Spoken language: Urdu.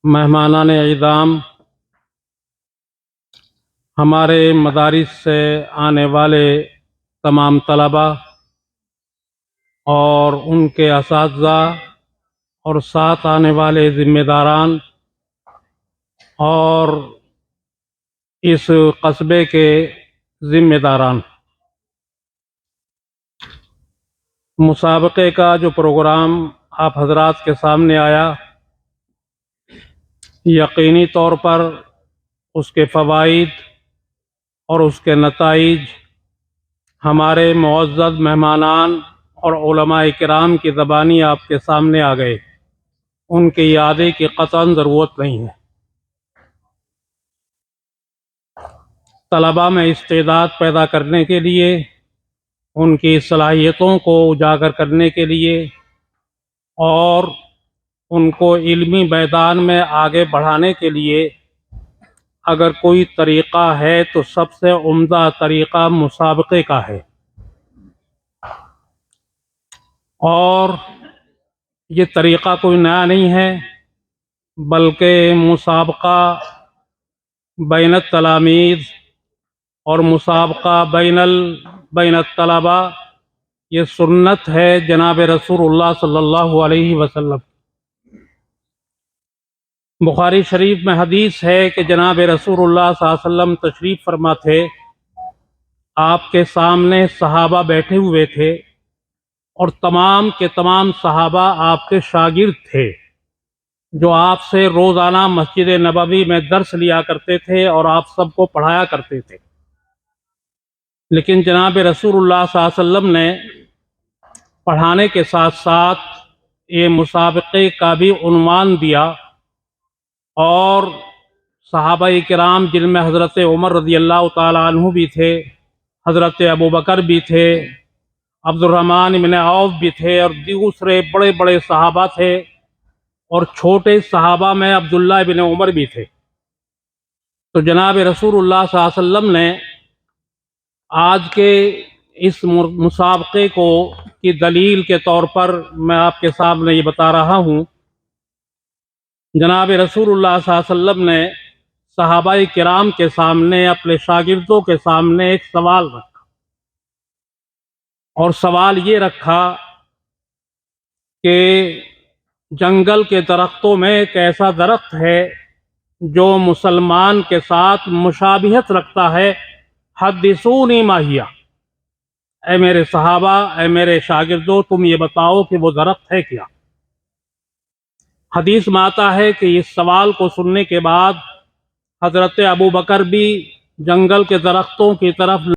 مہمانان اعظام، ہمارے مدارس سے آنے والے تمام طلباء اور ان کے اساتذہ اور ساتھ آنے والے ذمہ داران اور اس قصبے کے ذمہ داران، مسابقے کا جو پروگرام آپ حضرات کے سامنے آیا، یقینی طور پر اس کے فوائد اور اس کے نتائج ہمارے معزز مہمانان اور علماء کرام کی زبانی آپ کے سامنے آ گئے۔ ان کی اعادے کی قطعاً ضرورت نہیں ہے۔ طلباء میں استعداد پیدا کرنے کے لیے، ان کی صلاحیتوں کو اجاگر کرنے کے لیے اور ان کو علمی میدان میں آگے بڑھانے کے لیے اگر کوئی طریقہ ہے تو سب سے عمدہ طریقہ مسابقے کا ہے، اور یہ طریقہ کوئی نیا نہیں ہے، بلکہ مسابقہ بین التلاميذ اور مسابقہ بین الطلباء یہ سنت ہے جناب رسول اللہ صلی اللہ علیہ وسلم۔ بخاری شریف میں حدیث ہے کہ جناب رسول اللہ صلی اللہ علیہ وسلم تشریف فرما تھے، آپ کے سامنے صحابہ بیٹھے ہوئے تھے اور تمام کے تمام صحابہ آپ کے شاگرد تھے، جو آپ سے روزانہ مسجد نبوی میں درس لیا کرتے تھے اور آپ سب کو پڑھایا کرتے تھے۔ لیکن جناب رسول اللہ صلی اللہ علیہ وسلم نے پڑھانے کے ساتھ ساتھ یہ مسابقے کا بھی عنوان دیا، اور صحابہ کرام جن میں حضرت عمر رضی اللہ تعالی عنہ بھی تھے، حضرت ابوبکر بھی تھے، عبد الرحمن بن عوف بھی تھے، اور دوسرے بڑے بڑے صحابہ تھے، اور چھوٹے صحابہ میں عبداللہ بن عمر بھی تھے۔ تو جناب رسول اللہ صلی اللہ علیہ وسلم نے آج کے اس مسابقے کی دلیل کے طور پر میں آپ کے سامنے یہ بتا رہا ہوں، جناب رسول اللہ صلی اللہ علیہ وسلم نے صحابہ کرام کے سامنے، اپنے شاگردوں کے سامنے ایک سوال رکھا، اور سوال یہ رکھا کہ جنگل کے درختوں میں ایک ایسا درخت ہے جو مسلمان کے ساتھ مشابہت رکھتا ہے، حدثونی ما ہی، اے میرے صحابہ، اے میرے شاگردوں، تم یہ بتاؤ کہ وہ درخت ہے کیا؟ حدیث میں آتا ہے کہ اس سوال کو سننے کے بعد حضرت ابوبکر بھی جنگل کے درختوں کی طرف